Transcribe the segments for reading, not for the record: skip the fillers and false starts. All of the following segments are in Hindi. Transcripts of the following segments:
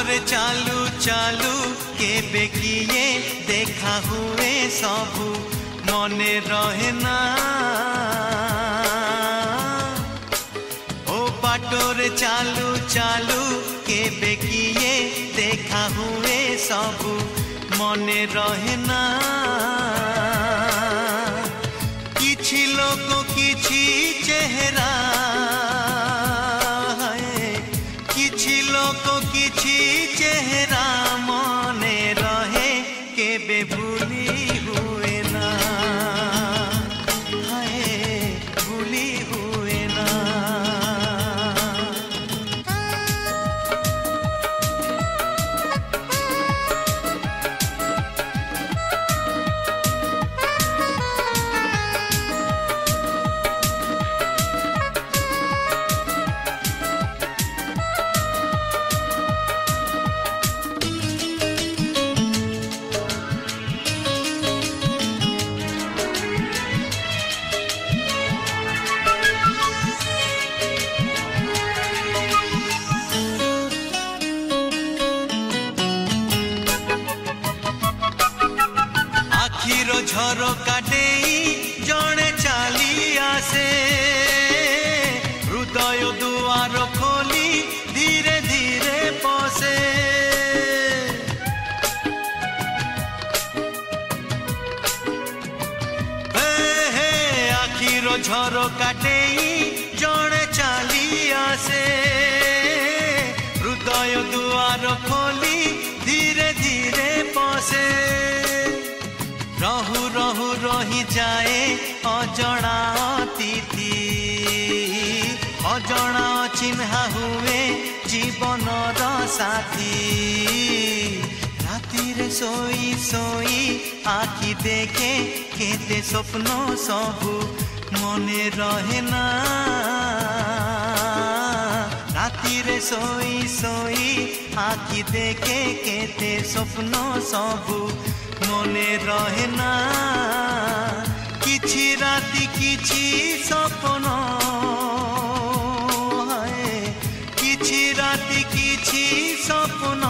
बाटरे चालू चालू केबे किए देखा हुए सबू मने रहे ना। ओ बाटरे चालू चालू केबे किए देखा हुए सबू मने रहे ना। किछि लोक किछि चेहरा किछि लोक किछि चेहरा मने रहे केबे भूली हुए ना। हाय भूली हुए ना। झरका देई जणे चाली आसे हृदय दुआर खोली धीरे धीरे पसे। हे आखिर झरका देई जणे चाली आसे हृदय दुआर खोली धीरे धीरे पसे। रहु रहु रही जाए अजणा अतिथि अजणा चिन्हा हुए जीवनर साथी। राति रे सोई सोई आखि देखे केते स्वप्न सबू मने रहे ना। राति रे सोई सोई आखि देखे केते स्वप्न सबू मने रहे ना। किछि राति किछि सपन किछि राति किछि सपन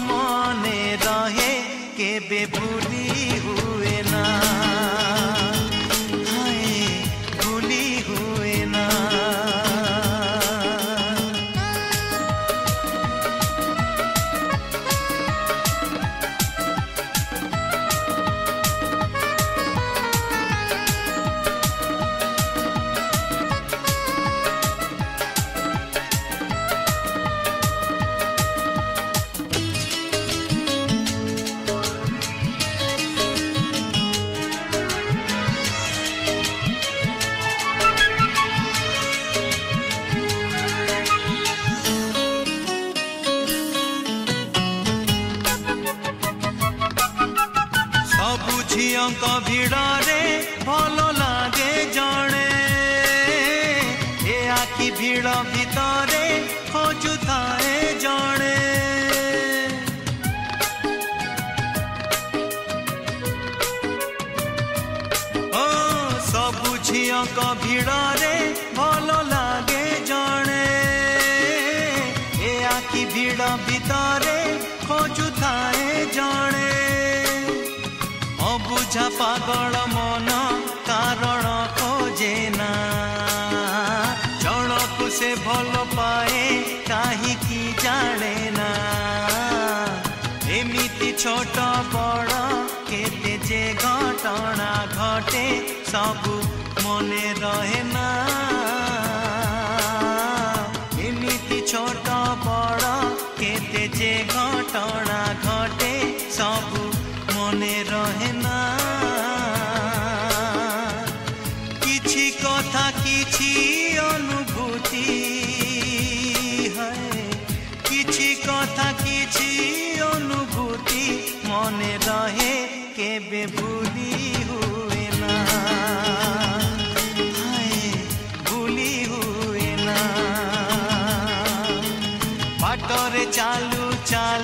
मने रहे केबे भूली हुए ना। भूली हुए ना। झियंक भिड़े भल लागे जणे ए आखि भिड़ भितरे खोजुए जणे। ओ सबु झियंक भिड़े भल लागे जणे ए आखि भिड़ भितरे खोजुए जणे। बुझा पागल मन कारण खोजे ना जणकु से भल पाए काहे की जाने ना। एमिति छोट बड़ केते जे घटना घटे सबू मने रहे ना। एमिति छोट बड़ केते जे घटना घटे सबू मने रहे ना। किछि कथा किछि अनुभूति है किछि कथा किछि अनुभूति मने रहे केबे भूली हुए ना। भूली हुए ना। बाटरे चालू चालू